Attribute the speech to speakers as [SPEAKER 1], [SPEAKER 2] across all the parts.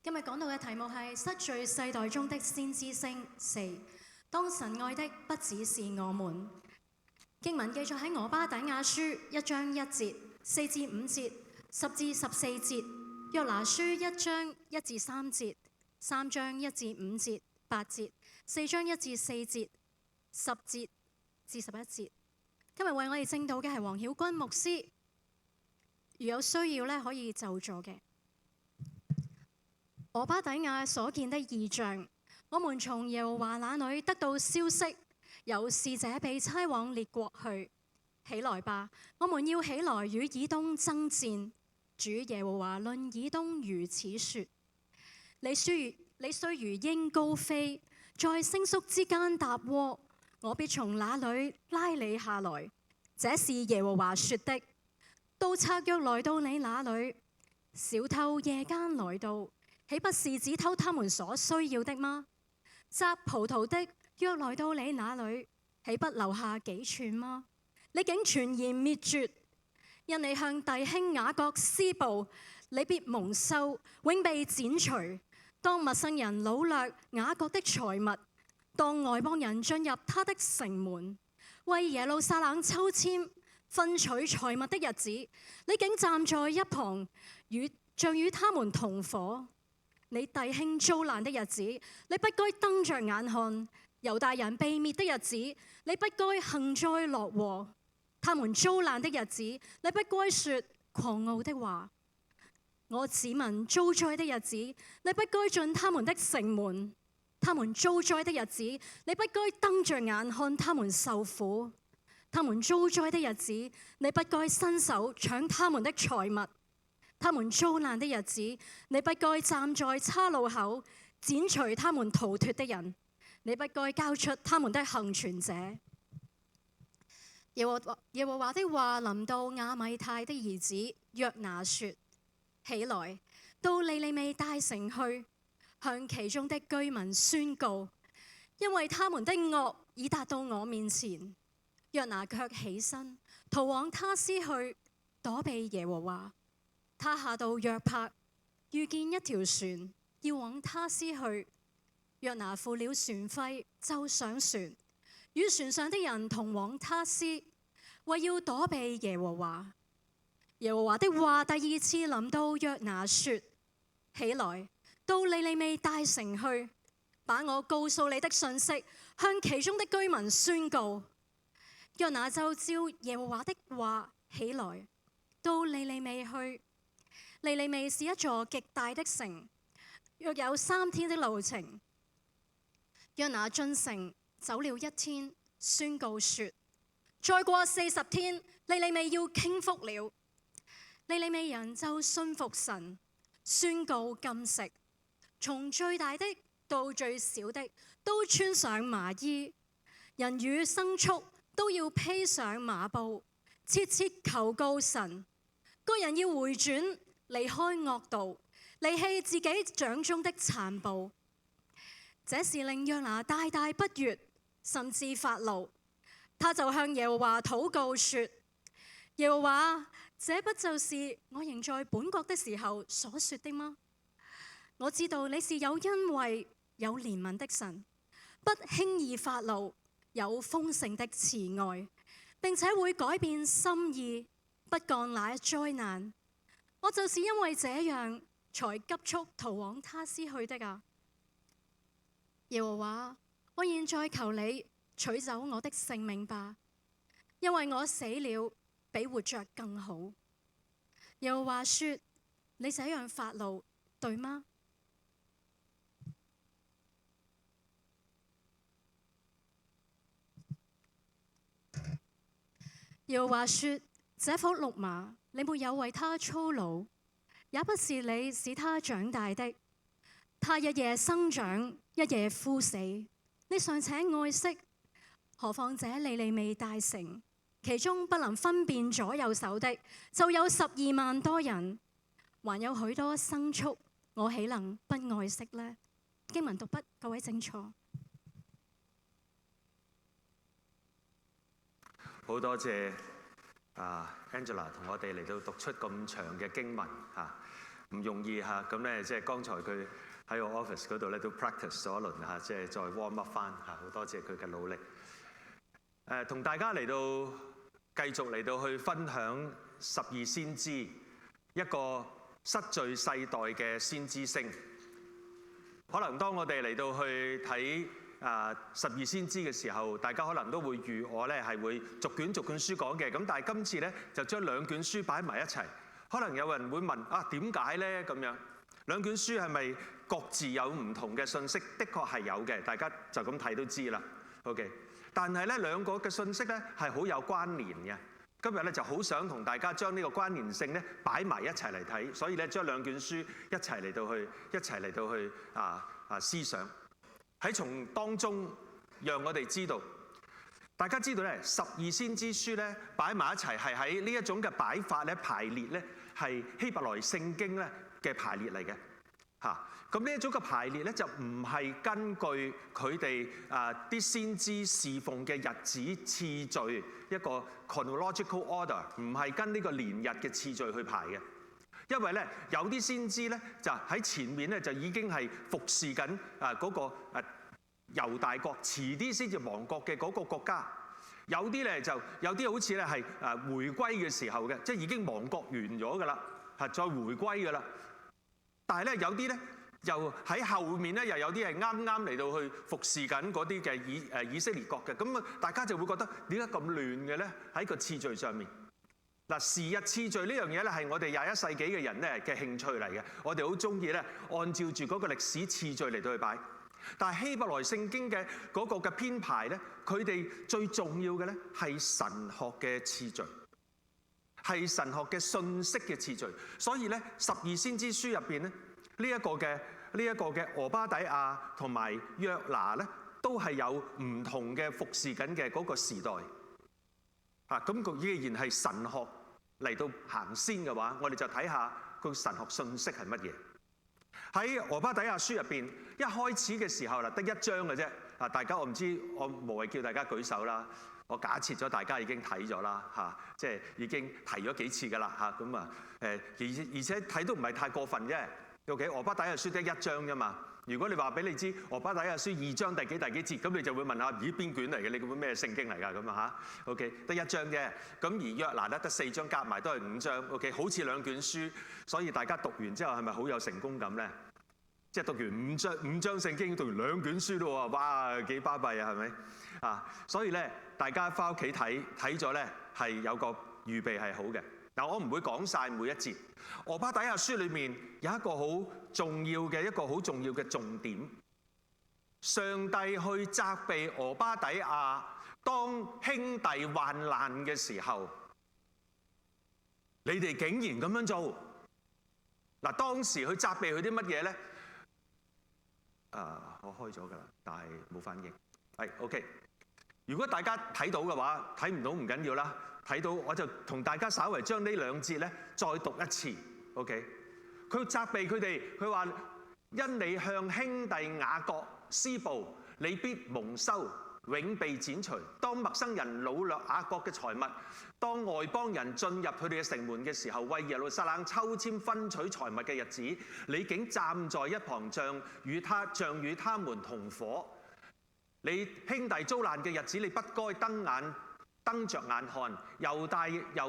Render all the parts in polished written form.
[SPEAKER 1] 今日講到嘅題目係失罪世代中的先知星4。當神愛的不只是我們。經文記載喺俄巴底亞書1章1節、4至5節、10至14節；約拿書1章1至3節、3章1至5節、8節、4章1至4節、10節至11節。今日為我哋證道嘅係黃曉君牧師。如有需要咧，可以就座嘅。俄巴底亞所見的異象，我們從耶和華那裏得到消息，有使者被差往列國去。起來吧，我們要起來與以東爭戰。主耶和華論以東如此說：你雖如鷹高飛，在星宿之間搭窩，我必從那裏拉你下來。這是耶和華說的。盜賊若來到你那裏，小偷夜間來到，豈不是只偷他們所需要的嗎？摘葡萄的若來到你那裏，豈不留下幾寸嗎？你竟全然滅絕，因你向弟兄雅各施暴，你必蒙羞，永被剪除。當陌生人擄掠雅各的財物，當外邦人進入他的城門，為耶路撒冷抽籤分取財物的日子，你竟站在一旁，像與他們同伙。你弟兄遭難的日子，你不該瞪着眼看；猶大人被滅的日子，你不該幸災樂禍。他們遭難的日子，你不該說狂傲的話。我子民遭災的日子，你不該進他們的城門。他們遭災的日子，你不該瞪着眼看他們受苦。他們遭災的日子，你不該伸手搶他們的財物。他們遭難的日子，你不該站在岔路口剪除他們逃脱的人。你不該交出他們的幸存者。耶和華的話臨到亞米太的兒子約拿說：起來，到尼尼微大城去，向其中的居民宣告，因為他們的惡已達到我面前。約拿卻起身，逃往他施去，躲避耶和華。他下到約帕，遇見一條船，要往他施去。約拿付了船費，就上船，與船上的人同往他施，為要躲避耶和華。耶和華的話第二次臨到約拿說：起來，到尼尼微大城去，把我告訴你的信息向其中的居民宣告。約拿就照耶和華的話起來，到尼尼微去。尼尼微是一座極大的城，約有3天的路程。約拿進城走了1天，宣告說：再過40天，尼尼微要傾覆了。尼尼微人就信服神，宣告禁食，從最大的到最小的都穿上麻衣，人與牲畜都要披上麻布，切切求告神。個人要回轉，離開惡道，離棄自己掌中的殘暴。這事令約拿大大不悅，甚至發怒。他就向耶和華禱告說：耶和華，這不就是我仍在本國的時候所說的嗎？我知道你是有恩惠、有憐憫的神，不輕易發怒，有豐盛的慈愛，並且會改變心意，不降那災難。我就是因為這樣，才急速逃往他施去的啊！耶和華，我現在求你取走我的性命吧，因為我死了比活着更好。耶和華說：你這樣發怒，對嗎？耶和華說：這幅綠麻，你沒有為他操勞，也不是你使他長大的。他一夜生長，一夜枯死，你尚且愛惜，何況這尼尼微大城，其中不能分辨左右手的，就有12萬多人，還有許多牲畜，我豈能不愛惜呢？經文讀畢，各位請坐。
[SPEAKER 2] 好多謝Angela 同我哋嚟到讀出咁長嘅經文嚇，唔唔容易嚇。咁咧即係剛才佢喺我 office 嗰度咧都 practice 咗一輪嚇，即係再 warm up 翻嚇。好多謝佢嘅努力。同大家嚟到繼續嚟到去分享十二先知，一個失罪世代嘅先知星。可能當我哋嚟到去睇十二先知嘅時候，大家可能都會預我咧係會逐卷逐卷書講嘅。咁但係今次咧就將兩卷書擺埋一齊。可能有人會問點解咧咁樣？兩卷書係咪各自有唔同嘅信息？的確係有嘅，大家就咁睇都知啦。OK， 但係咧兩個嘅信息咧係好有關聯嘅。今日咧就好想同大家將呢個關聯性咧擺埋一齊嚟睇，所以咧將兩卷書一齊嚟到去思想。喺從當中，讓我哋知道，大家知道咧，十二先知書咧擺埋一齊係喺呢一種嘅擺法咧排列咧係希伯來聖經咧嘅排列嚟嘅嚇。咁呢一種嘅排列咧就唔係根據佢哋啲先知侍奉嘅日子次序一個 chronological order， 唔係跟呢個年日嘅次序去排嘅。因為咧有啲先知咧就喺前面咧就已經係服侍緊嗰個猶大國，遲啲先至亡國嘅嗰個國家。有啲咧就有啲好似咧係回歸嘅時候嘅，即係已經亡國完咗㗎啦，係再回歸㗎啦。但係咧有啲咧又喺後面咧又有啲係啱啱嚟到去服侍緊嗰啲嘅以色列國嘅。咁大家就會覺得點解咁亂嘅咧？喺個次序上面。嗱，時日次序呢樣嘢咧係我哋21世紀嘅人咧嘅興趣嚟嘅，我哋好中意咧按照住嗰個歷史次序嚟到去擺。但係希伯來聖經嘅嗰個嘅編排咧，佢哋最重要嘅咧係神學嘅次序，係神學嘅信息嘅次序。所以咧十二先知書入邊咧呢一個嘅俄巴底亞同埋約拿咧都係有唔同嘅服侍緊嘅嗰個時代。咁佢既然係神學嚟到行先嘅話，我哋就睇下個神學信息係乜嘢。喺俄巴底亞書入邊，一開始嘅時候啦，得一章嘅啫。大家我唔知，我無謂叫大家舉手啦。我假設咗大家已經睇咗啦，即係已經提咗幾次㗎啦，咁而且睇都唔係太過分啫。OK， 俄巴底亞書得一章啫嘛。如果你話俾你知俄巴底亞書2章第幾節，咁你就會問下咦邊卷嚟嘅？你嗰本咩聖經嚟㗎？咁啊嚇 OK 得一章啫。咁而約拿得4章，夾埋都係5章。OK 好似兩卷書，所以大家讀完之後係咪好有成功感咧？即係讀完五章聖經，讀完兩卷書都話哇幾巴閉啊，係咪所以咧大家翻屋企睇咗咧係有個預備係好嘅。嗱，我唔會講晒每一節。俄巴底亞書裏面有一個好重要嘅重點，上帝去責備俄巴底亞，當兄弟患難嘅時候，你哋竟然咁樣做。嗱，當時去責備佢啲乜嘢咧？我開咗㗎啦，但係冇反應。係 OK。如果大家睇到嘅話，睇唔到唔緊要啦。睇到我就同大家稍微將呢兩節咧再讀一次。OK， 佢責備佢哋，佢話因你向兄弟雅各施報，你必蒙羞，永被剪除。當陌生人擄掠雅各嘅財物，當外邦人進入佢哋嘅城門嘅時候，為耶路撒冷抽籤分取財物嘅日子，你竟站在一旁，像與他們同伙。你兄弟遭難嘅日子，你不該瞪着眼看。猶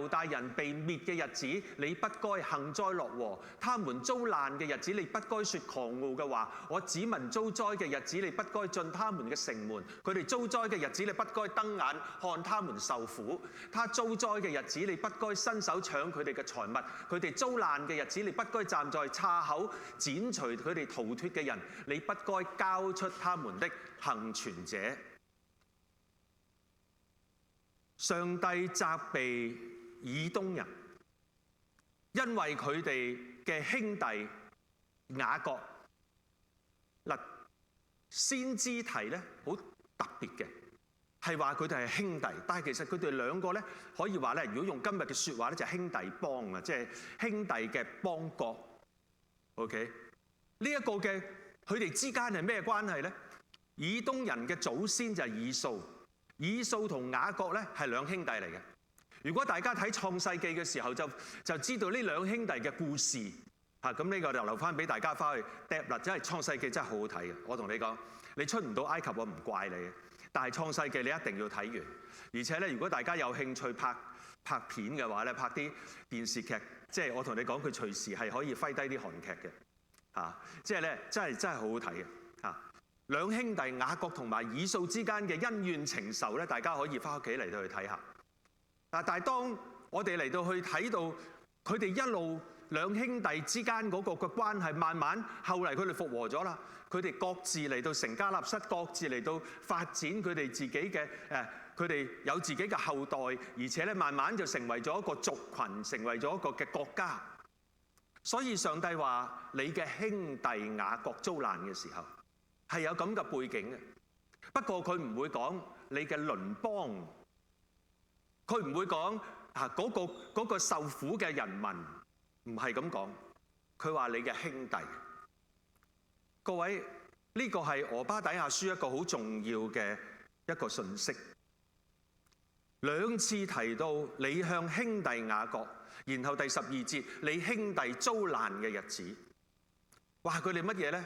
[SPEAKER 2] 大人被滅嘅日子，你不該幸災樂禍。他們遭難嘅日子，你不該說狂傲嘅話。我子民遭災嘅日子，你不該進他們嘅城門。佢哋遭災嘅日子，你不該瞪眼看他們受苦。他遭災嘅日子，你不該伸手搶佢哋嘅財物。佢哋遭難嘅日子，你不該站在岔口剪除佢哋逃脫嘅人。你不該交出他們的幸存者。上帝責備以東人，因為佢哋嘅兄弟雅各。嗱，先知提咧好特別嘅，係話佢哋係兄弟，但係其實佢哋兩個咧可以話咧，如果用今日嘅説話咧，就係兄弟幫啊，即係兄弟嘅邦國。OK， 呢一個嘅佢哋之間係咩關係咧？以東人嘅祖先就係以掃。以掃同雅各咧係兩兄弟嚟嘅。如果大家睇創世記嘅時候就知道呢兩兄弟嘅故事。咁呢個就留翻俾大家翻去 depth 啦，真係創世記真係好好睇嘅。我同你講，你出唔到埃及我唔怪你嘅，但係創世記你一定要睇完。而且咧，如果大家有興趣拍片嘅話咧，拍啲電視劇，即係我同你講，佢隨時係可以揮低啲韓劇嘅，即係咧真係好好睇嘅嚇。兩兄弟雅各同埋以掃之間嘅恩怨情仇咧，大家可以翻屋企嚟到去睇下。但係當我哋嚟到去睇到佢哋一路兩兄弟之間嗰個嘅關係，慢慢後嚟佢哋復和咗啦，佢哋各自嚟到成家立室，各自嚟到發展佢哋自己嘅佢哋有自己嘅後代，而且咧慢慢就成為咗一個族群，成為咗一個嘅國家。所以上帝話：你嘅兄弟雅各遭難嘅時候係有咁嘅背景嘅。不過佢唔會講你嘅鄰邦，佢唔會講嗰個受苦嘅人民，唔係咁講。佢話你嘅兄弟。各位，呢個係俄巴底亞書一個好重要嘅一個信息。兩次提到你向兄弟雅各，然後第12節你兄弟遭難嘅日子，話佢哋乜嘢呢？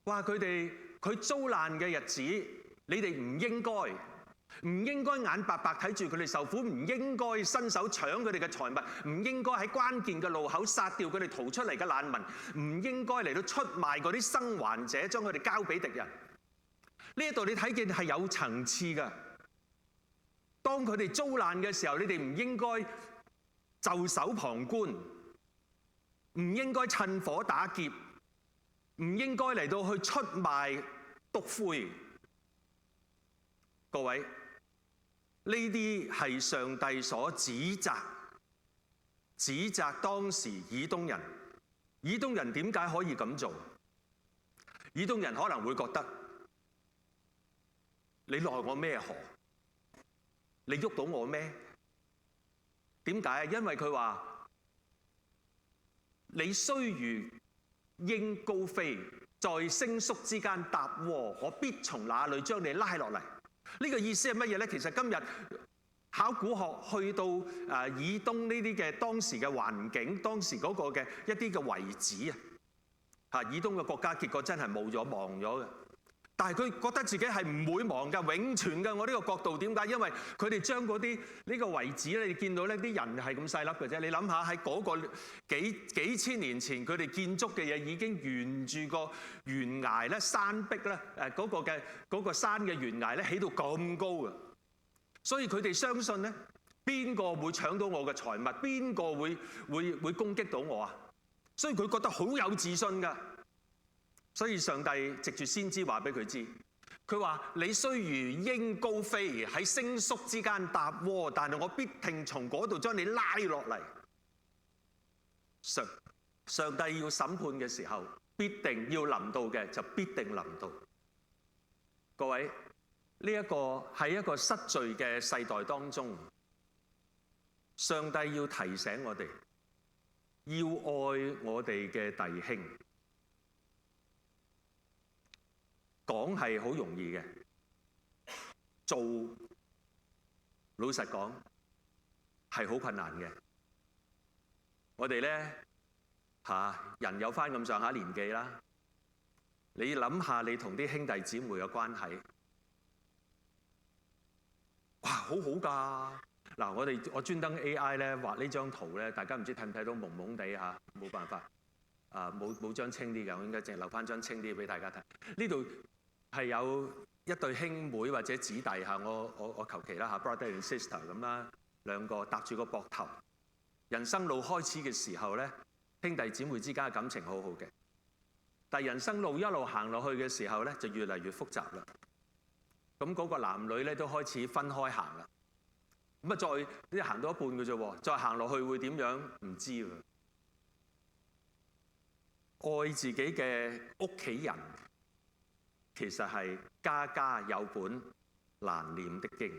[SPEAKER 2] 話佢遭難嘅日子，你哋唔應該眼白白睇住佢哋受苦，唔應該伸手搶佢哋嘅財物，唔應該喺關鍵嘅路口殺掉佢哋逃出嚟嘅難民，唔應該嚟到出賣嗰啲生還者，將佢哋交俾敵人。呢一度你睇見係有層次㗎。當佢哋遭難嘅時候，你哋唔應該袖手旁觀，唔應該趁火打劫，唔應該嚟到去出賣篤灰。各位，呢啲係上帝所指責當時以東人。以東人點解可以咁做？以東人可能會覺得你奈我咩何？你喐到我咩？點解？因為佢話你雖如鷹高飛，在星宿之間搭窩，我必從那裏將你拉落嚟。呢個意思係乜嘢呢？其實今日考古學去到以東呢啲嘅當時嘅環境，當時嗰個嘅一啲嘅遺址以東嘅國家結果真係冇咗，亡咗嘅。但係佢覺得自己係唔會亡嘅，永存嘅。我呢個角度點解？因為佢哋將嗰啲呢個遺址咧，你見到呢啲人係咁細粒嘅啫。你諗下喺嗰個幾千年前，佢哋建築嘅嘢已經沿住個懸崖咧、山壁咧、嗰個山嘅懸崖咧起到咁高嘅。所以佢哋相信咧，邊個會搶到我嘅財物？邊個會攻擊到我啊？所以佢覺得好有自信㗎。所以上帝藉住先知話俾佢知，佢話你雖如鷹高飛，喺星宿之間搭窩，但係我必定從嗰度將你拉落嚟。上帝要審判嘅時候，必定要臨到嘅就必定臨到。各位，呢一個喺一個失罪嘅世代當中，上帝要提醒我哋，要愛我哋嘅弟兄。講係好容易嘅，做老實講係好困難嘅。我哋咧人有翻咁上下年紀啦，你諗下你同啲兄弟姊妹嘅關係，哇，好好㗎！嗱，我專登 AI 咧畫呢張圖咧，大家唔知睇唔睇到蒙蒙地嚇，冇辦法冇張清啲嘅，我應該淨係留翻張清啲俾大家睇。呢度係有一對兄妹或者姊弟嚇，我求其啦嚇 ，brother and sister 咁啦，兩個搭住個膊頭。人生路開始嘅時候咧，兄弟姊妹之間嘅感情好好嘅，但係人生路一路行落去嘅時候咧，就越嚟越複雜啦。咁嗰個男女咧都開始分開行啦。咁再行到一半嘅啫喎，再行落去會點樣？唔知喎。愛自己嘅屋企人，其實係家家有本難念的經，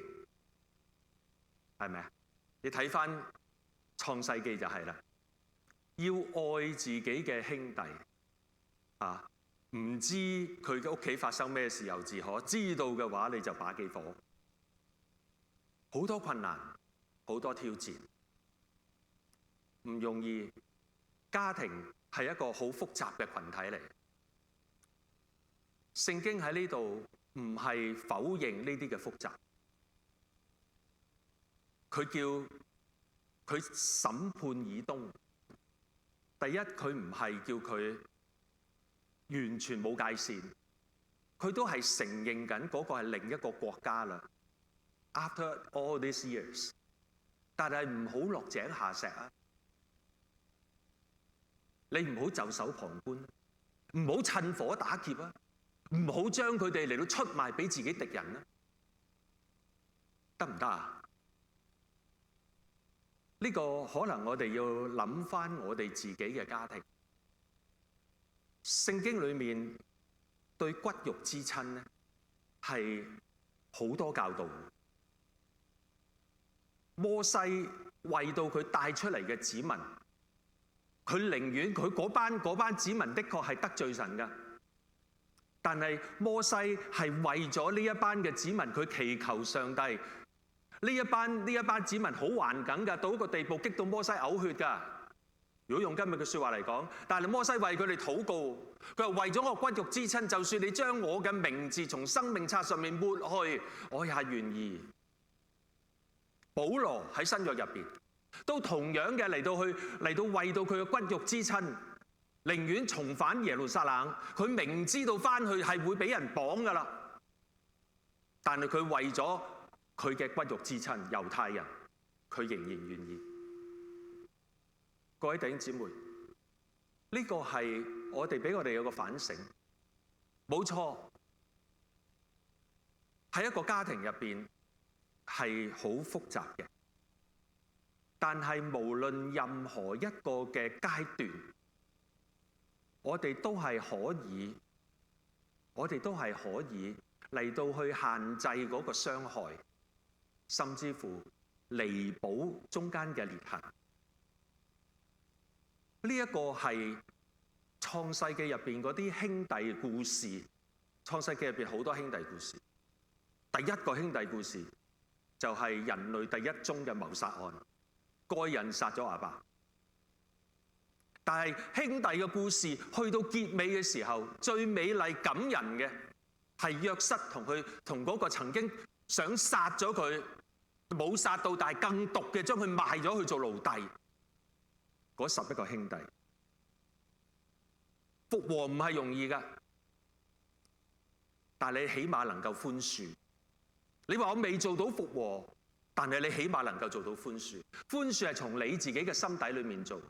[SPEAKER 2] 係咪啊？你睇翻創世記就係啦，要愛自己嘅兄弟唔知佢嘅屋企發生咩事又自可，知道嘅話你就把幾火。好多困難，好多挑戰，唔容易。家庭係一個好複雜嘅群體嚟。聖經喺呢度唔係否認呢啲嘅複雜，佢叫佢審判以東。第一，佢唔係叫佢完全冇界線，佢都係承認緊嗰個係另一個國家啦。After all these years， 但係唔好落井下石啊！你唔好袖手旁觀，唔好趁火打劫啊！唔好將佢哋嚟到出賣俾自己敵人啊！得唔得啊？呢個可能我哋要諗翻我哋自己嘅家庭。聖經裏面對骨肉之親咧係好多教導。摩西為到佢帶出嚟嘅子民，佢寧願佢嗰班子民的確係得罪神㗎，但係摩西係為咗呢一班嘅子民，佢祈求上帝。呢一班子民好頑梗㗎，到一個地步激到摩西嘔血㗎。如果用今日嘅説話嚟講，但係摩西為佢哋禱告，佢話為咗我骨肉之親，就算你將我嘅名字從生命冊上面抹去，我也願意。保羅喺新約入邊都同樣嘅嚟到為到佢嘅骨肉之親，寧願重返耶路撒冷。佢明知道翻去係會俾人綁㗎啦，但係佢為咗佢嘅骨肉之親猶太人，佢仍然願意。各位弟兄姊妹，呢個係我哋俾我哋有個反省。冇錯，喺一個家庭入邊係好複雜嘅，但係無論任何一個嘅階段，我哋都係可以嚟到去限制嗰個傷害，甚至乎彌補中間嘅裂痕。呢一個係創世記入邊嗰啲兄弟故事。創世記入邊好多兄弟故事。第一個兄弟故事就係人類第一宗嘅謀殺案，該人殺咗亞伯。但係兄弟嘅故事去到結尾嘅時候，最美麗感人嘅係約瑟同嗰個曾經想殺咗佢，冇殺到，但係更毒嘅將佢賣咗去做奴隸。嗰11個兄弟復和唔係容易㗎，但係你起碼能夠寬恕。你話我未做到復和，但係你起碼能夠做到寬恕。寬恕係從你自己嘅心底裏面做。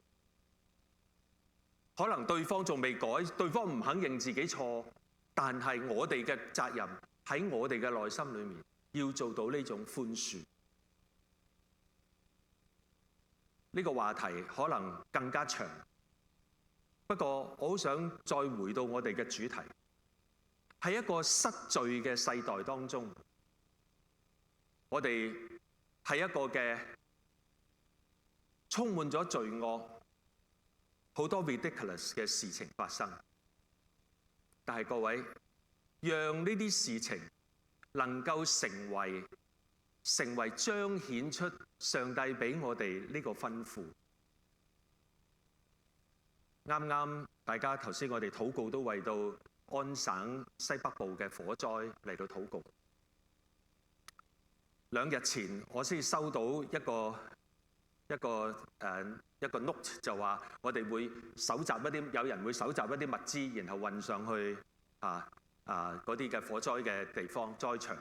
[SPEAKER 2] 可能對方仲未改，對方唔肯認自己錯，但係我哋嘅責任喺我哋嘅內心裏面要做到呢種寬恕。呢個話題可能更加長，不過我好想再回到我哋嘅主題，喺一個失序嘅世代當中，我哋係一個嘅充滿咗罪惡、好多 ridiculous 嘅事情發生。但係各位，讓呢啲事情能夠成為彰顯出上帝俾我哋呢個吩咐。啱啱大家頭先我哋禱告都為到安省西北部嘅火災嚟到禱告。2日前我先收到一個 note， 就話我哋會有人會搜集一啲物資，然後運上去嗰啲嘅火災嘅地方災場。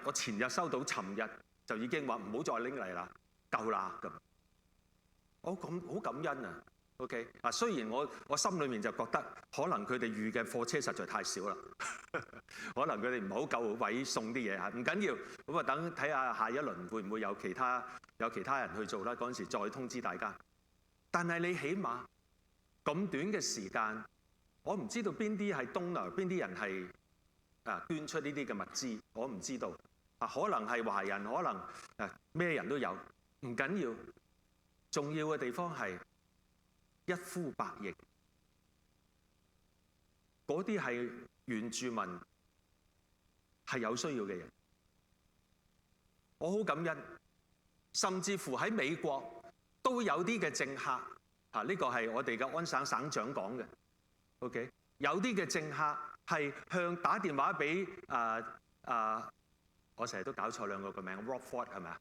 [SPEAKER 2] 我前日收到，尋日就已經話唔好再拎嚟啦，夠啦咁。我好感恩啊。OK 啊，雖然我心裏面就覺得可能佢哋預嘅貨車實在太少啦，可能佢哋唔好夠位送啲嘢嚇，唔緊要，咁啊等睇下下一輪會唔會有其他人去做啦，嗰陣時再通知大家。但係你起碼咁短嘅時間，我唔知道邊啲係donor，邊啲人係捐出呢啲嘅物資，我唔知道。可能係華人，可能咩人都有，唔緊要。重要嘅地方係一呼百應，嗰啲係原住民，係有需要嘅人。我好感恩，甚至乎喺美國都有啲嘅政客呢個係我哋嘅安省省長講嘅。OK， 有啲嘅政客係打電話俾我成日都搞錯兩個個名 ，Rob Ford 係咪啊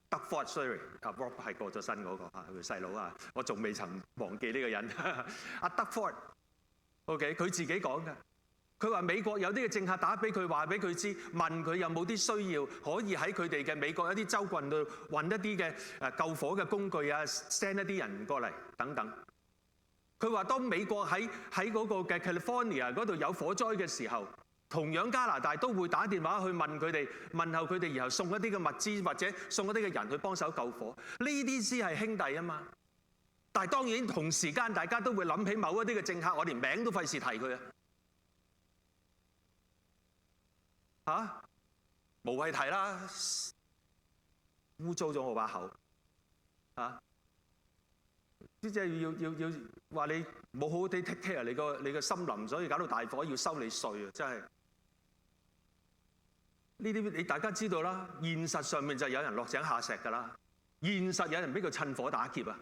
[SPEAKER 2] ？Doug Ford sorry， Rob 係過咗身嗰個佢細佬啊，我仲未曾忘記呢個人。阿 Doug Ford，OK， 佢自己講嘅。佢話美國有啲嘅政客打俾佢，話俾佢知，問佢有冇啲需要可以喺佢哋嘅美國一啲州郡度運一啲嘅救火嘅工具啊 ，send 一啲人過嚟等等。佢話當美國喺嗰個嘅 California 嗰度有火災嘅時候，同樣加拿大都會打電話去問佢哋，問候佢哋，然後送一啲嘅物資或者送一啲嘅人去幫手救火。呢啲先係兄弟啊嘛。但係當然同時間大家都會諗起某一啲嘅政客，我連名都費事提佢啊。無謂提啦，污糟咗我把口即係要話你冇好好地 take care 你個森林，所以搞到大火要收你稅啊！真係呢啲你大家知道啦。現實上面就有人落井下石㗎啦，現實有人俾佢趁火打劫啊！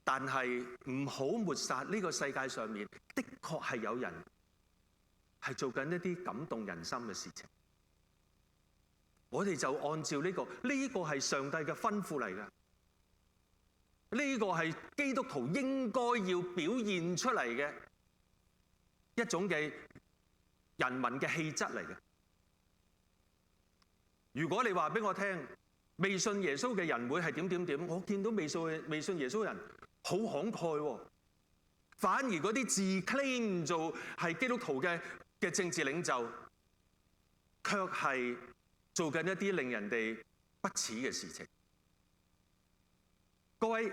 [SPEAKER 2] 但係唔好抹殺呢個世界上面的確係有人係做緊一啲感動人心嘅事情，我哋就按照呢個係上帝嘅吩咐嚟嘅，呢個係基督徒應該要表現出嚟嘅一種嘅人民嘅氣質嚟嘅。如果你話俾我聽，未信耶穌嘅人會係點，我見到未信耶穌嘅人好慷慨喎，反而嗰啲自 claim 做係基督徒嘅政治領袖，卻係做緊一啲令人哋不齒嘅事情。各位，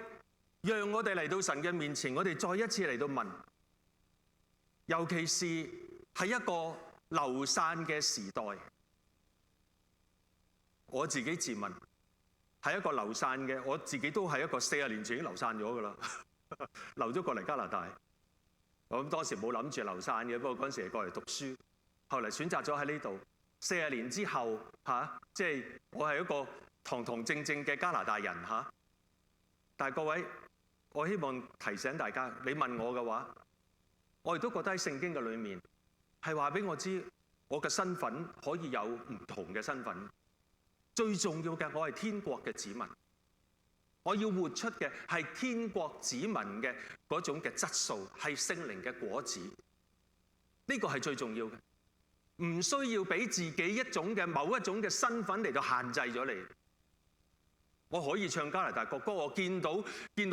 [SPEAKER 2] 讓我哋嚟到神嘅面前，我哋再一次嚟到問，尤其是喺一個流散嘅時代，我自己自問係一個流散嘅，我自己都係一個40年前已經流散咗㗎啦，流咗過嚟加拿大。我當時冇諗住流散嘅，不過嗰陣時係過嚟讀書，後嚟選擇咗喺呢度。40年之後即係我係一個堂堂正正嘅加拿大人但係各位，我希望提醒大家，你問我嘅話，我亦都覺得喺聖經嘅裏面係話俾我知，我嘅身份可以有唔同嘅身份。最重要嘅，我係天國嘅子民。我要活出嘅係天國子民嘅嗰種嘅質素，係聖靈嘅果子。呢個係最重要嘅，唔需要俾自己某一種嘅身份嚟到限制咗你。我可以唱加拿大國歌，我見到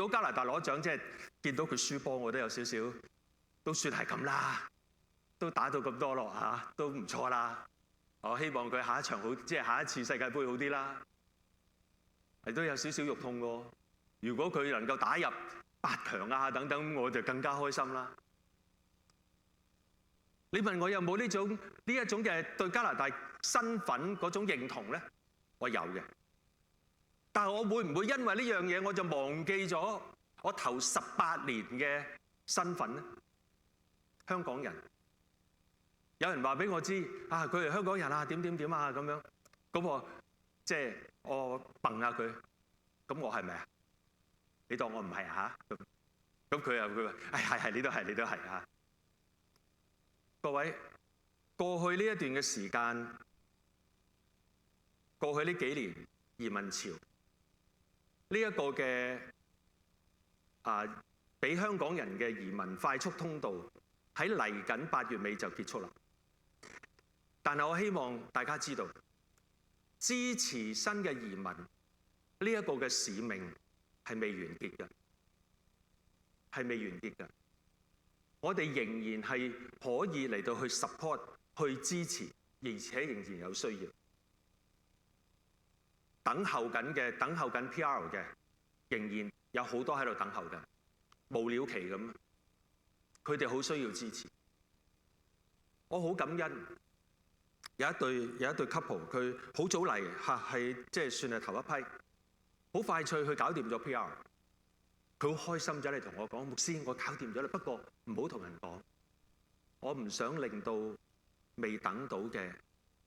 [SPEAKER 2] 加拿大攞獎，即係見到佢輸波，我都有少少，都算係咁啦，都打到咁多咯都唔錯啦。我希望佢下一場好，即係下一次世界盃好啲啦。係都有少少肉痛喎。如果佢能夠打入8強等等，我就更加開心啦。你問我有冇呢一種嘅對加拿大身份嗰種認同咧？我有嘅。但係我會唔會因為呢樣嘢我就忘記咗我頭18年嘅身份咧？香港人。有人話俾我知佢係香港人點咁樣，咁我即係我笨下佢，咁我係咪啊？你當我唔係咁佢話係你都係各位，過去呢一段嘅時間，過去呢幾年移民潮呢一個嘅俾香港人嘅移民快速通道喺嚟緊8月尾就結束啦。但係我希望大家知道，支持新嘅移民呢一個嘅使命係未完結嘅，係未完結嘅。我哋仍然係可以嚟到去 support、去支持，而且仍然有需要。等候緊 PR 嘅，仍然有好多喺度等候緊，無了期咁。佢哋好需要支持。我好感恩。有一對 couple， 佢好早嚟係即係算係頭一批，好快脆去搞掂咗 PR。佢好開心咗嚟同我講：牧師，我搞掂咗啦，不過唔好同人講，我唔想令到未等到嘅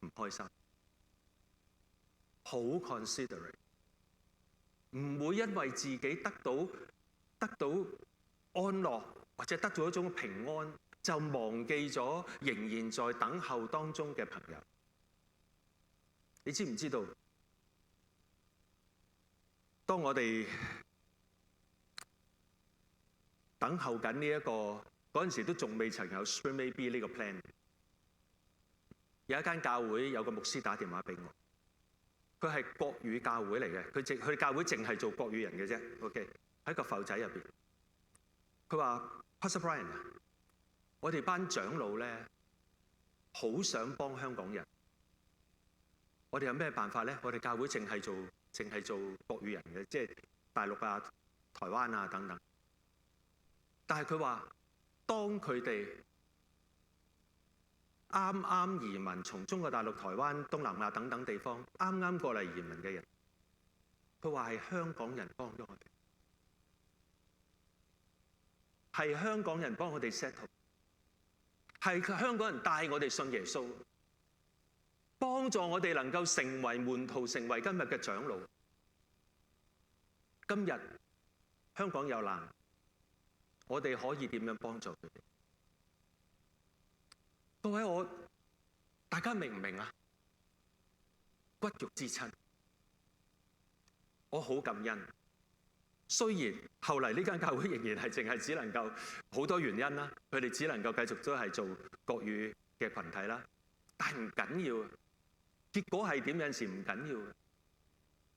[SPEAKER 2] 唔開心。好 considerate， 唔會因為自己得到安樂或者得到一種平安，就忘記咗仍然在等候當中嘅朋友。你知唔知道？當我哋等候緊呢一個嗰陣時，都仲未曾有 Stream AB 呢個 plan。有一間教會有個牧師打電話俾我，佢係國語教會嚟嘅，佢教會淨係做國語人嘅啫。OK， 喺個埠仔入邊，佢話 Pastor Brian 啊，我哋班長老咧好想幫香港人，我哋有咩辦法咧？我哋教會淨係做國語人嘅，即係大陸啊、台灣啊等等。但係佢話，當佢哋啱啱移民從中國大陸、台灣、東南亞等等地方啱啱過嚟移民嘅人，佢話係香港人幫咗我哋，係香港人幫我哋 settle， 係香港人帶我哋信耶穌，幫助我哋能夠成為門徒，成為今日嘅長老。今日香港有難，我哋可以點樣幫助佢哋？各位，大家明唔明啊？骨肉之親，我好感恩。雖然後嚟呢間教會仍然係淨係只能夠好多原因啦，佢哋只能夠繼續都係做國語嘅群體啦，但係唔緊要。結果係點？有陣時唔緊要嘅，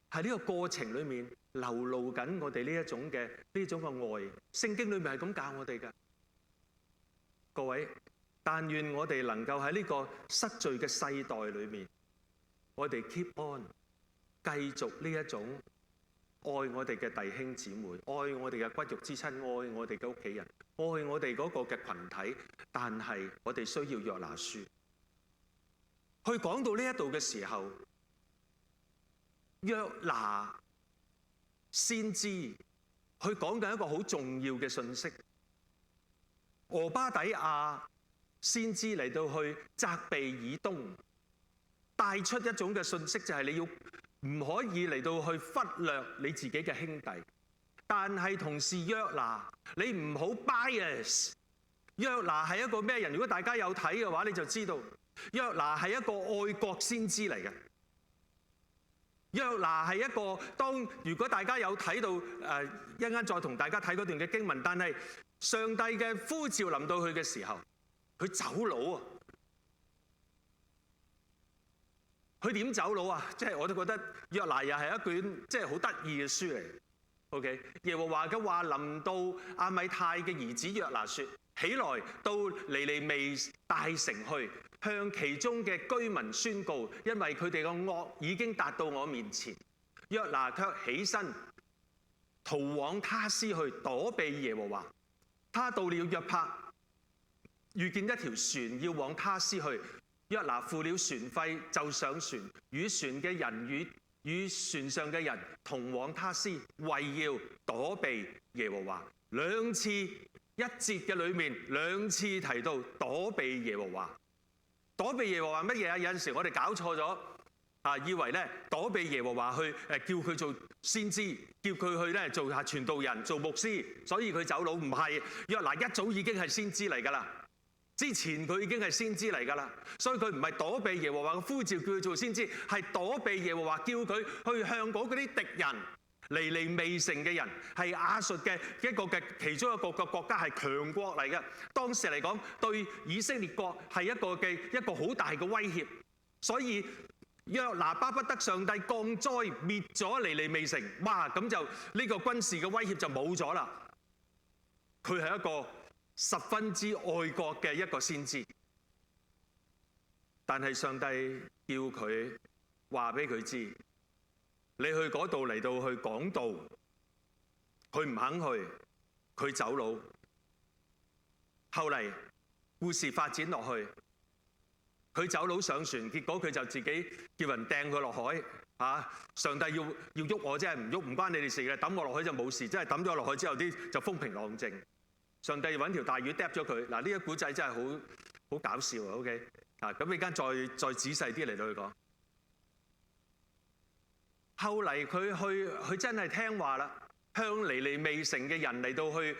[SPEAKER 2] 係呢個過程裡面流露緊我哋呢一種嘅愛。聖經裏面係咁教我哋㗎，各位。但願我哋能夠喺呢個失序嘅世代裏面，我哋 keep on 繼續呢一種愛我哋嘅弟兄姊妹，愛我哋嘅骨肉之親，愛我哋嘅屋企人，愛我哋嗰個嘅群體。但係我哋需要約拿書去講到呢一度嘅時候，約拿先知去講緊一個好重要嘅信息。俄巴底亞先知嚟到去責備以東，帶出一種嘅信息，就係你要唔可以嚟到去忽略你自己嘅兄弟，但係同時約拿你唔好 bias。約拿係一個咩人？如果大家有睇嘅話，你就知道約拿係一個愛國先知嚟嘅。約拿係一個如果大家有睇到一陣間再同大家睇嗰段嘅經文，但係上帝嘅呼召臨到佢嘅時候，佢走佬啊！佢點走佬啊？即係我都覺得約拿又係一卷即係好得意嘅書嚟。OK， 耶和華嘅話臨到亞米太嘅兒子約拿說：起來到尼尼微大城去，向其中嘅居民宣告，因為佢哋嘅惡已經達到我面前。約拿卻起身逃往他施去，躲避耶和華。他到了約帕，遇見一條船要往他施去，約拿付了船費，就上船，與船嘅人與船上嘅人同往他施，為要躲避耶和華。兩次一節嘅裏面，兩次提到躲避耶和華。躲避耶和華乜嘢啊？有陣時我哋搞錯咗以為咧躲避耶和華去叫佢做先知，叫佢去咧做下傳道人、做牧師，所以佢走佬。唔係，約拿一早已經係先知嚟㗎啦。之前佢已經係先知嚟㗎啦，所以佢唔係躲避耶和華嘅呼召叫佢做先知，係躲避耶和華叫佢去向嗰啲敵人尼尼微城嘅人，係亞述嘅一個嘅其中一個嘅國家，係強國嚟嘅。當時嚟講，對以色列國係一個好大嘅威脅，所以約拿巴不得上帝降災滅咗尼尼微城，哇！咁就呢個軍事嘅威脅就冇咗啦。佢係一個十分之愛國嘅一個先知，但係上帝叫佢話俾佢知，你去嗰度嚟到去講道，佢唔肯去，佢走佬。後嚟故事發展落去，佢走佬上船，結果佢就自己叫人掟佢落海。上帝要喐我啫，唔喐唔關你哋事嘅，抌我落去就冇事。真係抌咗落去之後，啲就風平浪靜。上帝揾條大魚掟咗佢。嗱，呢個古仔真係好搞笑啊。OK，咁你間再仔細啲嚟到去講。後嚟佢真係聽話啦，向尼尼微城嘅人嚟到去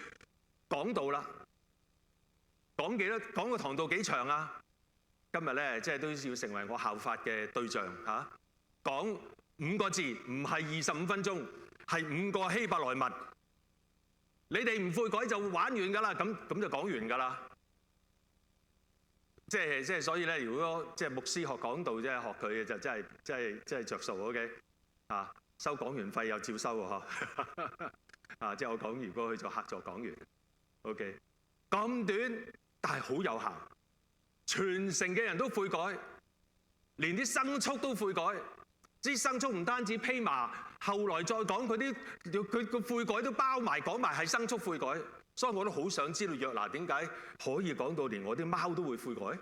[SPEAKER 2] 講道啦。講個堂道幾長啊？今日咧即係都要成為我效法嘅對象嚇。講5個字，唔係25分鐘，係5個希伯來文。你哋唔悔改就玩完㗎啦，咁就講完㗎啦。即係所以咧，如果即係牧師學講道，即係學佢嘅就真係着數 OK 啊！收講員費又照收喎啊！即係我講完，如果去做客座講員 OK 咁短，但係好有效，全城嘅人都悔改，連啲牲畜都悔改。啲牲畜唔單止披麻，後來再講佢個悔改都包埋講埋係牲畜悔改。所以我都好想知道約拿點解可以講到連我啲貓都會悔改，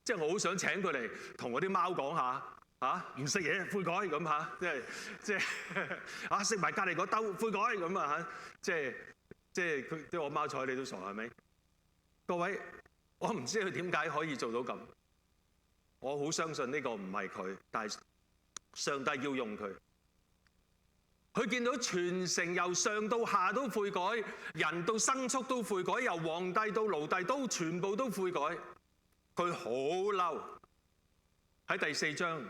[SPEAKER 2] 即係我好想請佢嚟同我啲貓講下嚇，唔食嘢悔改咁嚇，即係啊食埋隔離嗰兜悔改咁啊嚇，即係佢啲我貓睬你都傻係咪？各位，我唔知佢點解可以做到咁，我好相信呢個唔係佢，但係上帝要用佢。佢見到全城由上到下都悔改，人到牲畜都悔改，由皇帝到奴隸都全部都悔改，佢好嬲。喺第4章，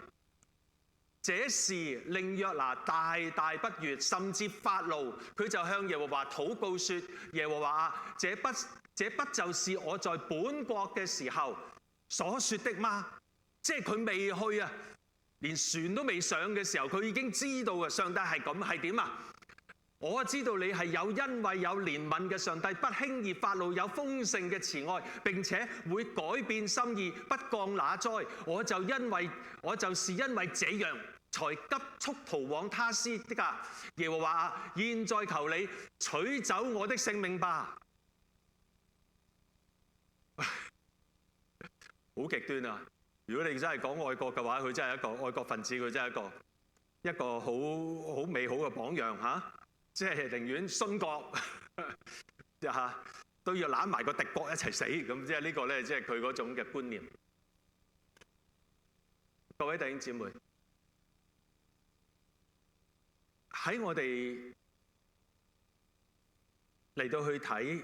[SPEAKER 2] 這事令約拿大大不悅，甚至發怒，佢就向耶和華禱告說：耶和華啊，這不就是我在本國嘅時候所說的嗎？即係佢未去啊，連船都未上嘅時候，佢已經知道啊，上帝係咁係點啊？我知道你係有恩惠有憐憫嘅上帝，不輕易發怒，有豐盛嘅慈愛，並且會改變心意，不降那災。我就是因為這樣，才急速逃往他施的㗎。耶和華啊，現在求你取走我的性命吧！好極端啊！如果你真係講愛國嘅話，佢真係一個愛國分子，佢真係一個好美好嘅榜樣嚇。即係寧願殉國嚇，都要攬埋個敵國一齊死咁。即係呢個咧，即係佢嗰種嘅觀念。各位弟兄姊妹，喺我哋嚟到去睇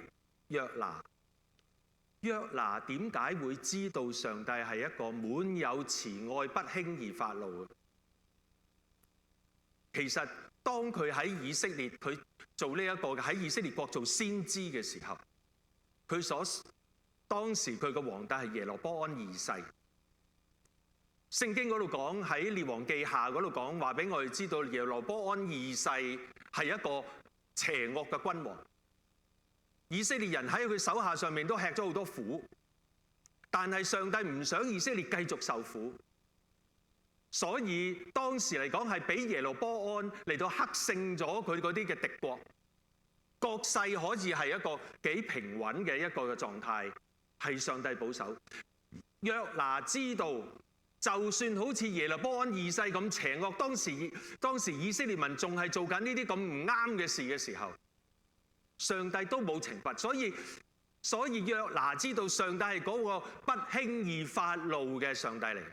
[SPEAKER 2] 約拿點解會知道上帝係一個滿有慈愛、不輕易發怒嘅？其實當佢喺以色列，佢做呢一個喺以色列國做先知嘅時候，當時佢個皇帝係耶羅波安2世。聖經嗰度講，喺列王記下嗰度講話俾我哋知道，耶羅波安2世係一個邪惡嘅君王。以色列人喺佢手下上面都吃咗好多苦，但係上帝唔想以色列繼續受苦，所以當時嚟講係俾耶羅波安嚟到克勝咗佢嗰啲嘅敵國，國勢可以係一個幾平穩嘅一個嘅狀態，係上帝保守。約拿知道，就算好似耶羅波安2世咁邪惡，當時以色列民仲係做緊呢啲咁唔啱嘅事嘅時候，上帝都冇懲罰，所以約拿知道上帝係嗰個不輕易發怒嘅上帝嚟。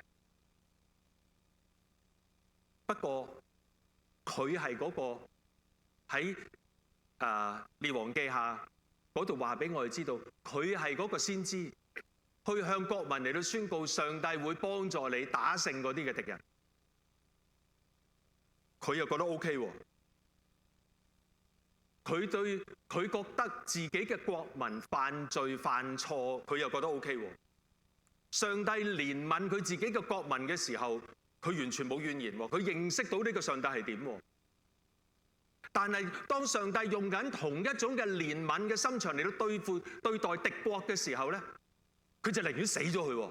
[SPEAKER 2] 不過佢係嗰個喺列王記下嗰度話俾我哋知道，佢係嗰個先知，去向國民嚟到宣告上帝會幫助你打勝嗰啲嘅敵人。佢又覺得 OK 喎。佢覺得自己嘅國民犯罪犯錯，佢又覺得 OK 喎。上帝憐憫佢自己嘅國民嘅時候，佢完全冇怨言喎。佢認識到呢個上帝係點喎。但係當上帝用緊同一種嘅憐憫嘅心腸嚟到對待敵國嘅時候咧，佢就寧願死咗佢喎。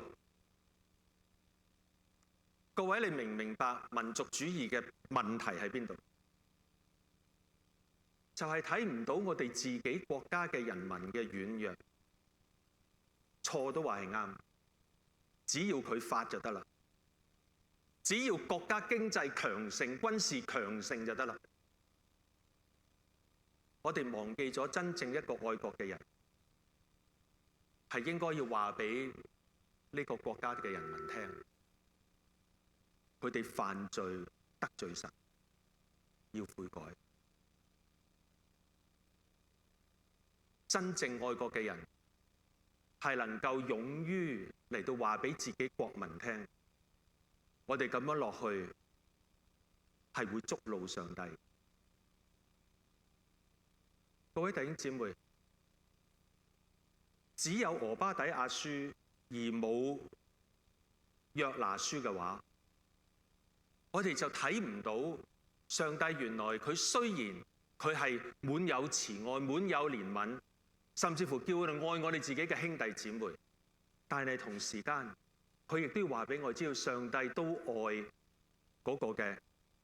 [SPEAKER 2] 各位，你明唔明白民族主義嘅問題喺邊度？就係睇唔到我哋自己國家嘅人民嘅軟弱，錯都話係啱，只要佢發就得啦，只要國家經濟強盛、軍事強盛就得啦。我哋忘記咗真正一個愛國嘅人，係應該要話俾呢個國家嘅人民聽，佢哋犯罪得罪神，要悔改。真正愛國嘅人係能夠勇於嚟到話俾自己國民聽，我哋咁樣落去係會觸怒上帝。各位弟兄姊妹，只有俄巴底亞書而冇約拿書嘅話，我哋就睇唔到上帝原來佢雖然佢係滿有慈愛、滿有憐憫，甚至乎叫我哋愛我哋自己嘅兄弟姊妹，但係同時間佢亦都要話俾我知道，上帝都愛嗰個嘅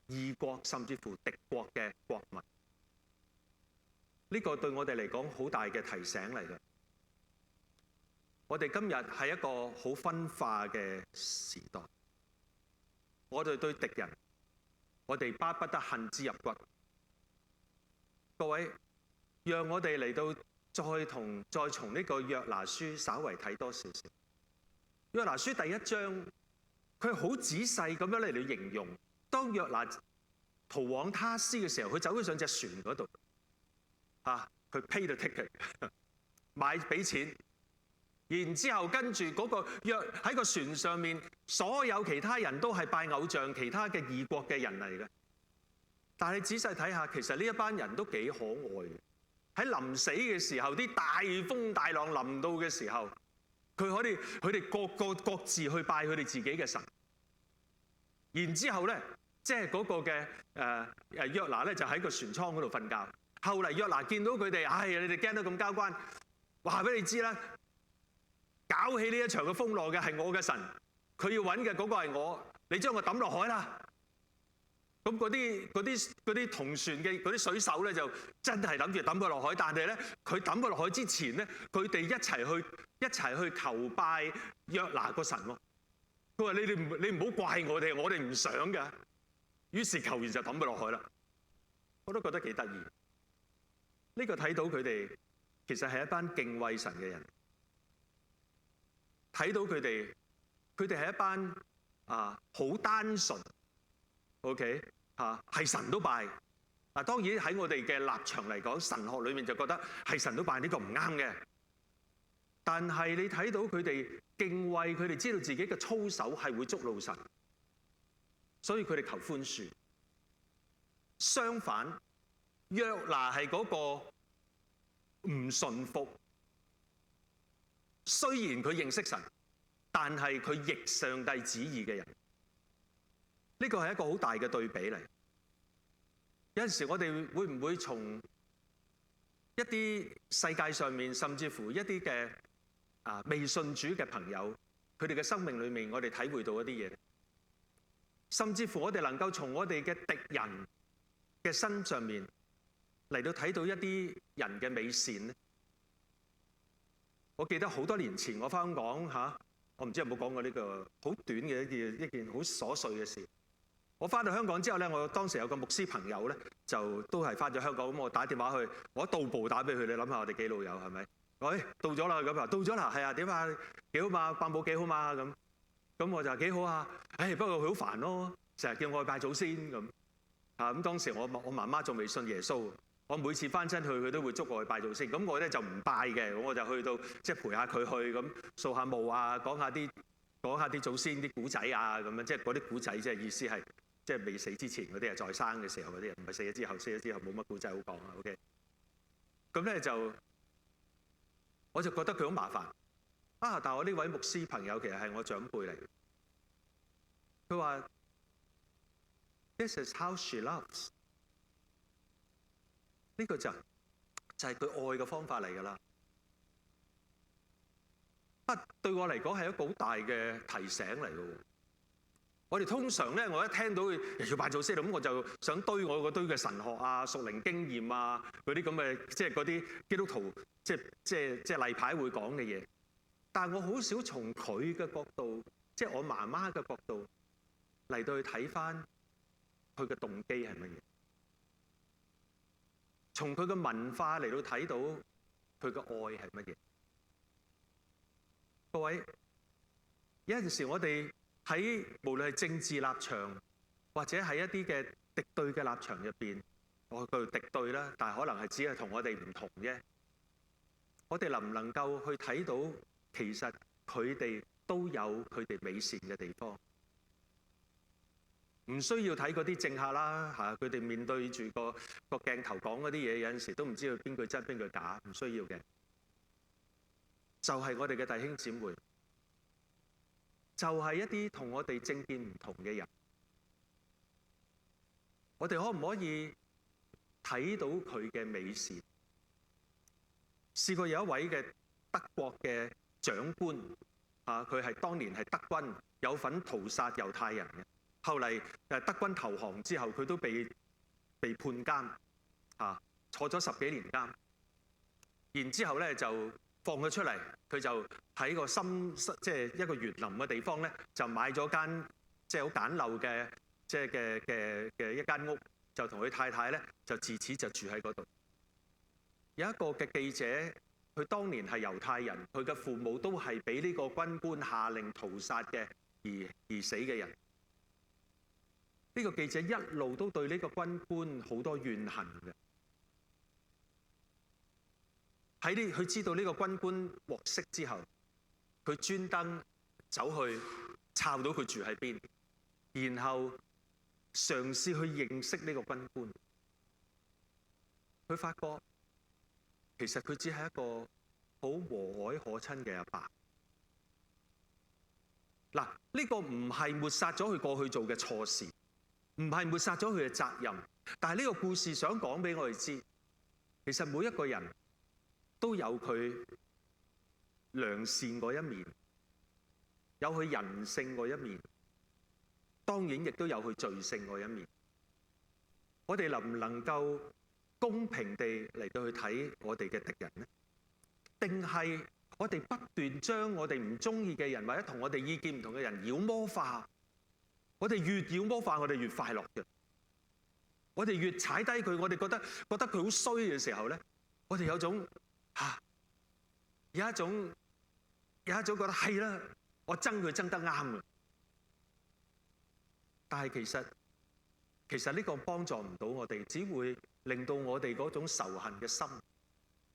[SPEAKER 2] 異國甚至乎敵國嘅國民。呢個對我哋嚟講好大嘅提醒嚟嘅。我哋今日係一個好分化嘅時代，我哋對敵人，我哋巴不得恨之入骨。各位，讓我哋嚟到再從呢個約拿書稍為睇多少少。約拿書第1章，佢好仔細咁樣嚟到形容，當約拿逃往他施嘅時候，佢走咗上隻船嗰度。佢 pay the ticket 俾錢，然之後跟住嗰個喺個船上面，所有其他人都係拜偶像，其他嘅異國嘅人嚟嘅。但係你仔細睇下，其實呢一班人都幾可愛嘅。喺臨死嘅時候，啲大風大浪臨到嘅時候，佢哋各自去拜佢哋自己嘅神。然之後咧，即係嗰個嘅約拿咧，就喺個船艙嗰度瞓覺。後嚟約拿見到佢哋，你哋驚得咁交關，話俾你知啦，搞起呢一場嘅風浪嘅係我嘅神，佢要揾嘅嗰個係我，你將我抌落海啦。咁嗰啲同船嘅嗰啲水手咧，就真係諗住抌佢落海，但係咧，佢抌佢落海之前咧，佢哋一齊去求拜約拿個神喎。佢話你唔好怪我哋唔想㗎。於是求完就抌佢落海啦。我都覺得幾得意。呢個睇到佢哋其實係一班敬畏神嘅人，睇到佢哋係一班好單純 ，OK 係神都拜。當然喺我哋嘅立場嚟講，神學裏面就覺得係神都拜呢個唔啱嘅。但係你睇到佢哋敬畏，佢哋知道自己嘅操守係會觸怒神，所以佢哋求寬恕。相反，約拿係嗰個唔順服，雖然佢認識神，但係佢逆上帝旨意嘅人。呢個係一個好大嘅對比嚟。有陣時我哋會唔會從一啲世界上面，甚至乎一啲嘅未信主嘅朋友，佢哋嘅生命裏面，我哋體會到一啲嘢，甚至乎我哋能夠從我哋嘅敵人嘅身上面嚟到睇到一啲人嘅美善咧。我記得好多年前我返香港我唔知有冇講過呢個好短嘅一件好瑣碎嘅事。我返到香港之後咧，我當時有個牧師朋友咧，就都係返咗香港，咁我打電話去，我一到步打俾佢，你諗下我哋幾老友係咪？喂，到咗啦，咁到咗啦，係啊，點啊？幾好嘛？伯母幾好嘛？咁我就話幾好啊。不過佢好煩咯，成日叫我去拜祖先咁。咁當時我媽媽仲未信耶穌，我每次翻親去，佢都會捉我去拜祖先。咁我咧就唔拜嘅，我就去到即係陪下佢去咁掃下墓啊，講下啲祖先啲古仔啊咁樣，即係嗰啲古仔即係意思係即係未死之前嗰啲，係在生嘅時候嗰啲，唔係死咗之後冇乜古仔好講啊。OK， 咁咧我就覺得佢好麻煩但係我呢位牧師朋友其實係我長輩嚟，佢話 This is how she loves， 呢個就係佢愛嘅方法嚟㗎啦。對我嚟講係一個好大嘅提醒嚟㗎。我哋通常咧，我一聽到要拜祖先咁，我就想堆我嗰堆嘅神學啊、屬靈經驗啊嗰啲咁嘅，即係嗰啲基督徒即係例牌會講嘅嘢。但係我好少從佢嘅角度，即係我媽媽嘅角度嚟到去睇返佢嘅動機係乜嘢，從佢嘅文化嚟到睇到佢嘅愛係乜嘢。各位，有陣時我哋喺無論係政治立場，或者係一啲嘅敵對嘅立場入邊，我叫敵對啦，但係可能係只係同我哋唔同啫。我哋能唔能夠去睇到其實佢哋都有佢哋美善嘅地方？唔需要睇嗰啲政客啦嚇，佢哋面對住個鏡頭講嗰啲嘢，有陣時都唔知道邊句真邊句假，唔需要嘅。就係我哋嘅弟兄姊妹，就係一啲同我哋政見唔同嘅人，我哋可唔可以睇到佢嘅美善？試過有一位嘅德國嘅長官啊，佢係當年係德軍，有份屠殺猶太人嘅。後嚟德軍投降之後，佢都被判監啊，坐咗10幾年監。然之後咧就放佢出嚟，佢就喺個即係一個園林嘅地方咧，就買咗間即係好簡陋嘅即係嘅一間屋，就同佢太太咧就自此就住喺嗰度。有一個嘅記者，佢當年係猶太人，佢嘅父母都係俾呢個軍官下令屠殺嘅而死嘅人。呢個記者一路都對呢個軍官好多怨恨嘅。佢知道呢個軍官獲釋之後，佢專登走去抄到佢住喺邊，然後嘗試去認識呢個軍官。佢發覺其實佢只係一個好和藹可親嘅阿爸。嗱，呢個唔係抹殺咗佢過去做嘅錯事，唔係抹殺咗佢嘅責任，但係呢個故事想講俾我哋知，其實每一個人都有佢良善嗰一面，有佢人性嗰一面，當然亦都有佢罪性嗰一面。我哋能唔能夠公平地嚟到去睇我哋嘅敵人呢？定係我哋不斷將我哋唔中意嘅人或者同我哋意見唔同嘅人妖魔化？我哋越妖魔化，我哋越快樂嘅。我哋越踩低佢，我哋覺得佢好衰嘅時候咧，我哋有一種覺得係啦，我憎佢憎得啱嘅。但係其實呢個幫助唔到我哋，只會令到我哋嗰種仇恨嘅心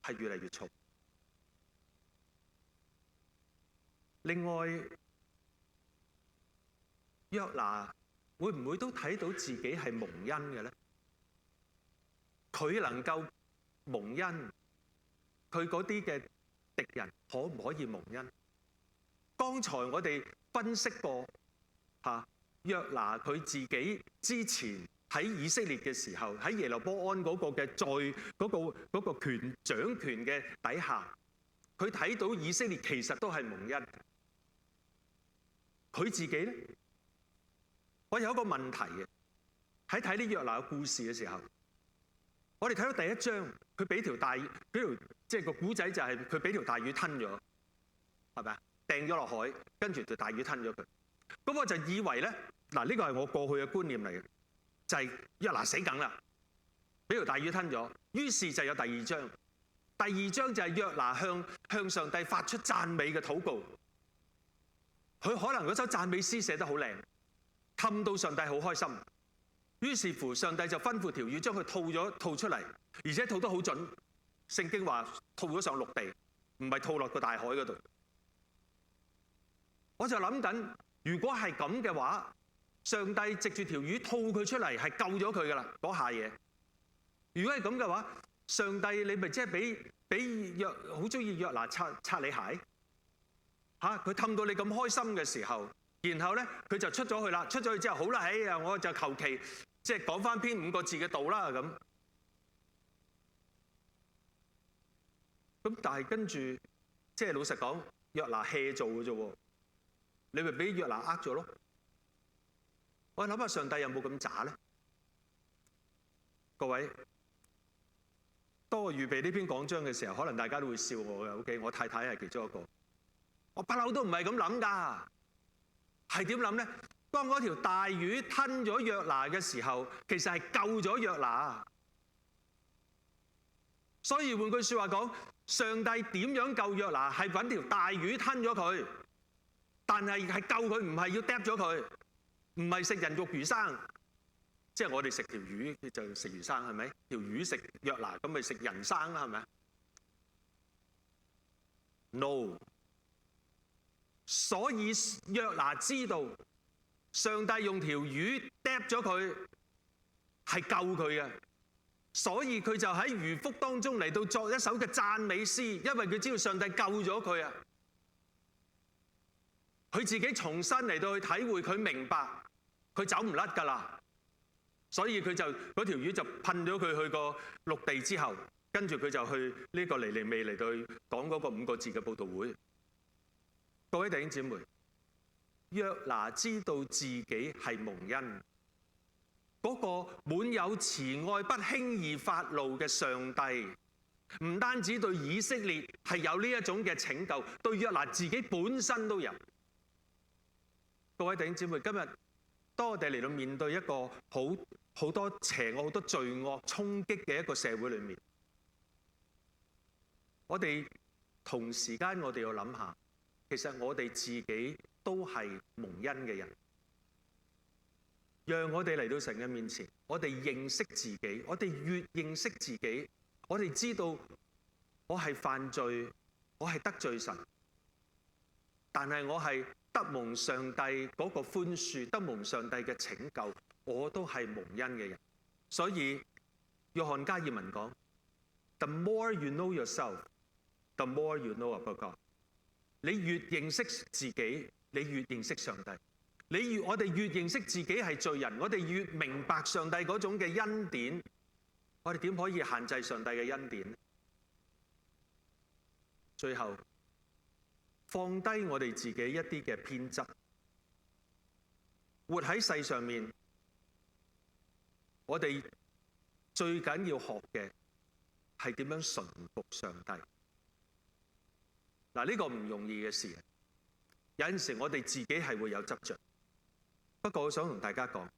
[SPEAKER 2] 係越嚟越重。另外，約拿會唔會都睇到自己係蒙恩嘅咧？佢能夠蒙恩，佢嗰啲嘅敵人可唔可以蒙恩？剛才我哋分析過約拿佢自己之前喺以色列嘅時候，喺耶羅波安嗰個嘅嗰個掌權嘅底下，佢睇到以色列其實都係蒙恩。佢自己咧，我有一個問題嘅，喺睇啲約拿嘅故事嘅時候，我哋睇到第一章，佢俾條即係個古仔就係佢俾條大魚吞咗，係咪啊？掟咗落海，跟住條大魚吞咗佢。咁我就以為咧，嗱，呢個係我過去嘅觀念嚟嘅，就係約拿死梗啦，俾條大魚吞咗。於是就有第二章，第二章就係約拿向上帝發出讚美嘅禱告。佢可能嗰首讚美詩寫得好靚，氹到上帝好開心。於是乎，上帝就吩咐條魚將佢吐出嚟，而且吐得好準。聖經話吐咗上陸地，唔係吐落個大海嗰度。我就諗緊，如果係咁嘅話，上帝藉住條魚吐佢出嚟，係救咗佢噶啦嗰下嘢。如果係咁嘅話，上帝你咪即係俾好中意約拿擦你鞋？佢氹到你咁開心嘅時候，然後咧佢就出咗去啦。出咗去之後，好啦，哎呀，我就求其即係講翻篇5個字嘅道啦咁。咁但係跟住，即係老實講，約拿 hea 做嘅啫喎，你咪俾約拿呃咗咯。我諗下上帝有冇咁渣咧？各位，當我預備呢篇講章嘅時候，可能大家都會笑我嘅。OK， 我太太係其中一個。我不嬲都唔係咁諗㗎，係點諗咧？當嗰條大魚吞咗約拿嘅時候，其實係救咗約拿。所以換句説話講，上帝點樣救約拿係揾條大魚吞咗佢，但係救佢唔係要嗒咗佢，唔係食人肉魚生，即係我哋食條魚就食魚生係咪？條魚食約拿咁咪食人生啦係咪？No。所以約拿知道上帝用條魚嗒咗佢係救佢嘅，所以佢就喺魚腹當中嚟到作一首嘅讚美詩，因為佢知道上帝救咗佢啊！佢自己重新嚟到去體會，佢明白佢走唔甩㗎啦，所以佢就嗰條魚就噴咗佢去個陸地之後，跟住佢就去呢個尼尼微嚟到去講嗰個5個字嘅佈道會。各位弟兄姊妹，約拿知道自己係蒙恩，嗰個滿有慈愛、不輕易發怒嘅上帝，唔單止對以色列係有呢一種嘅拯救，對約拿自己本身都有。各位弟兄姊妹，今日當我哋嚟到面對一個好多邪惡、好多罪惡衝擊嘅一個社會裏面，我哋同時間我哋要諗下，其實我哋自己都係蒙恩嘅人。讓我哋嚟到神嘅面前，我哋認識自己，我哋越認識自己，我哋知道我係犯罪，我係得罪神，但係我係得蒙上帝嗰個寬恕，得蒙上帝嘅拯救，我都係蒙恩嘅人。所以約翰加爾文講 ：The more you know yourself, the more you know about God。你越認識自己，你越認識上帝。我哋越認識自己係罪人，我哋越明白上帝嗰種嘅恩典。我哋點可以限制上帝嘅恩典？最後放低我哋自己一啲嘅偏執，活喺世上面，我哋最緊要學嘅係點樣順服上帝。嗱，呢個唔容易嘅事。有陣時我哋自己係會有執着，不過我想同大家講，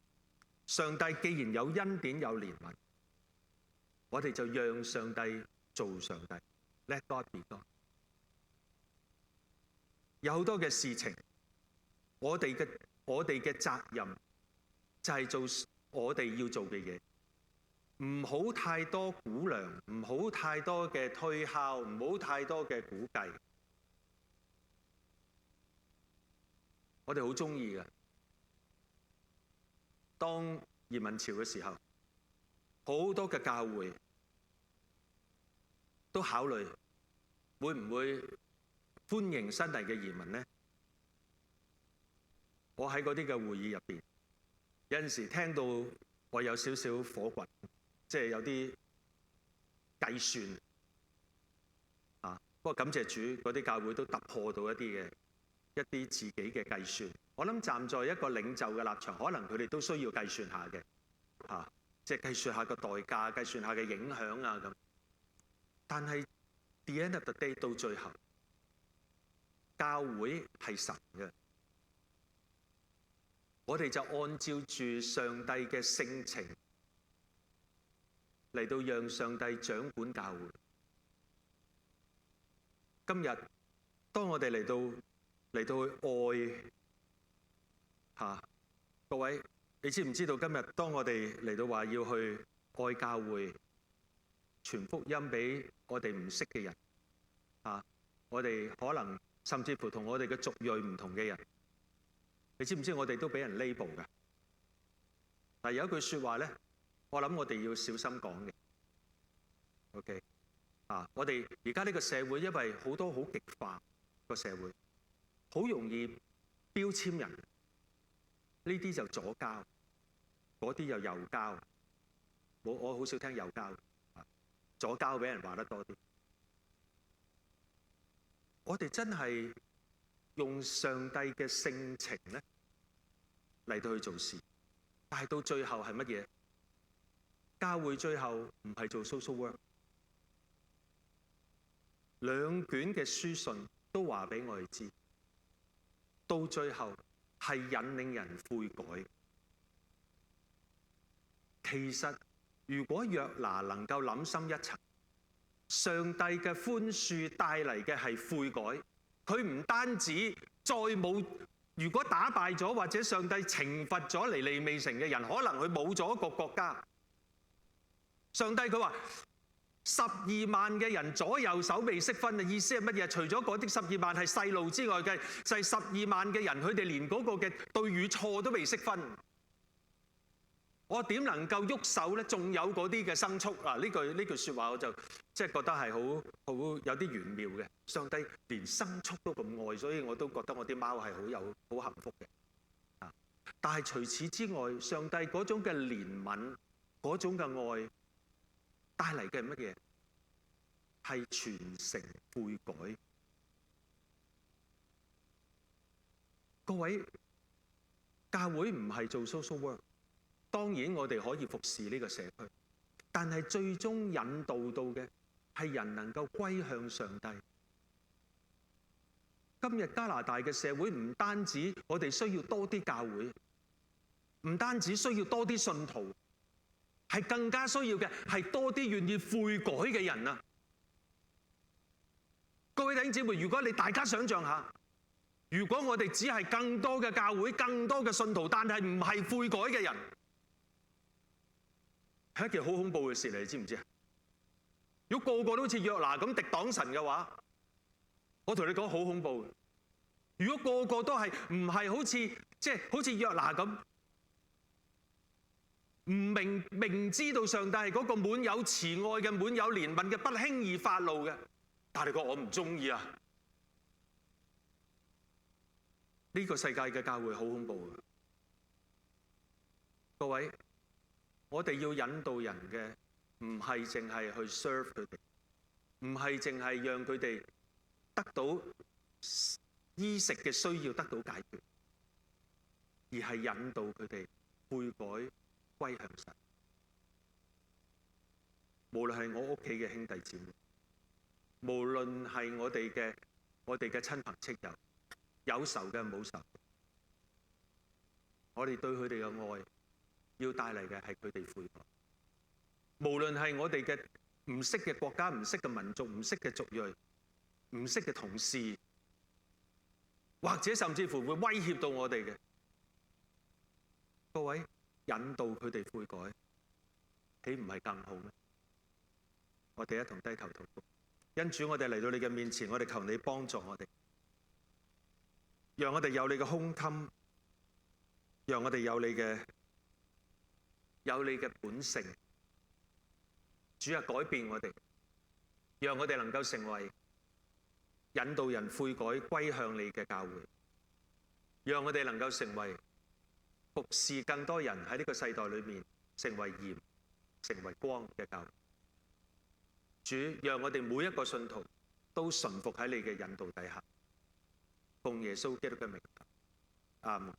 [SPEAKER 2] 上帝既然有恩典有憐憫，我哋就讓上帝做上帝。Let God be God。有好多嘅事情，我哋嘅責任就係做我哋要做嘅嘢，唔好太多估量，唔好太多嘅推敲，唔好太多嘅估計。我哋好中意嘅，當移民潮嘅時候，好多嘅教會都考慮會唔會歡迎新嚟嘅移民呢？我喺嗰啲嘅會議入邊，有陣時聽到我有少少火滾，即係有啲計算啊。不過感謝主，嗰啲教會都突破到一啲自己嘅計算。我諗站在一個領袖嘅立場，可能佢哋都需要計算下嘅，即係計算下個代價，計算下嘅影響啊咁。但係 the end of the day 到最後，教會係神嘅，我哋就按照住上帝嘅性情嚟到讓上帝掌管教會。今日當我哋嚟到去愛各位，你知唔知道今日當我哋嚟到話要去愛教會，傳福音俾我哋唔識嘅人我哋可能甚至乎同我哋嘅族裔唔同嘅人，你知唔知我哋都俾人 label 㗎？但有一句説話咧，我諗我哋要小心講嘅。OK 我哋而家呢個社會因為好多好極化個社會，好容易標籤人，呢啲就左膠，嗰啲又右膠。我好少聽右膠，左膠俾人話得多啲。我哋真係用上帝嘅性情咧嚟到去做事，但係到最後係乜嘢？教會最後唔係做 social work。2卷嘅書信都話俾我哋知，到最後係引領人悔改。其實如果約拿能夠諗深一層，上帝嘅寬恕帶嚟嘅係悔改，佢唔單止再冇如果打敗咗或者上帝懲罰咗尼尼微城嘅人，可能佢冇咗一個國家。上帝佢話12萬嘅人左右手未識分嘅意思係乜嘢？除咗嗰啲12萬係細路之外嘅，就係12萬嘅人，佢哋連嗰個嘅對與錯都未識分。我點能夠喐手咧？仲有嗰啲嘅牲畜啊！呢句説話我就即係覺得係好有啲玄妙嘅。上帝連牲畜都咁愛，所以我都覺得我啲貓係好幸福嘅。但係除此之外，上帝嗰種嘅憐憫，嗰種嘅愛帶嚟嘅係乜嘢？係全城悔改。各位，教會唔係做 social work。當然我哋可以服侍呢個社區，但係最終引導到嘅係人能夠歸向上帝。今日加拿大嘅社會唔單止我哋需要多啲教會，唔單止需要多啲信徒，係更加需要嘅係多啲願意悔改嘅人啊！各位弟兄姊妹，如果你大家想象下，如果我哋只係更多嘅教會、更多嘅信徒，但係唔係悔改嘅人，係一件好恐怖嘅事嚟，你知唔知啊？如果個個都好似約拿咁敵擋神嘅話，我同你講好恐怖。如果個個都係唔係好似約拿咁，唔明知道上帝係嗰個滿有慈愛嘅、滿有憐憫嘅、不輕易發怒嘅，但係你講我唔中意啊！呢個世界嘅教會好恐怖嘅，各位。我哋要引導人嘅唔係淨係去 serve 佢哋，唔係淨係讓佢哋得到衣食嘅需要得到解決，而係引導佢哋悔改歸向神。無論係我屋企嘅兄弟姊妹，無論係我哋嘅親朋戚友，有仇嘅冇仇，我哋對佢哋嘅愛要帶嚟嘅係佢哋悔改。無論係我哋嘅唔識嘅國家、唔識嘅民族、唔識嘅族裔、唔識嘅同事，或者甚至乎會威脅到我哋嘅，各位引導佢哋悔改，豈唔係更好咩？我哋一同低頭禱告。因主，我哋嚟到你嘅面前，我哋求你幫助我哋，讓我哋有你嘅胸襟，讓我哋有你嘅本性。主啊，改變我哋，讓我哋能夠成為引導人悔改歸向你嘅教會，讓我哋能夠成為服侍更多人喺呢個世代裏面成為鹽、成為光嘅教會。主，讓我哋每一個信徒都順服喺你嘅引導底下，奉耶穌基督嘅名，阿門。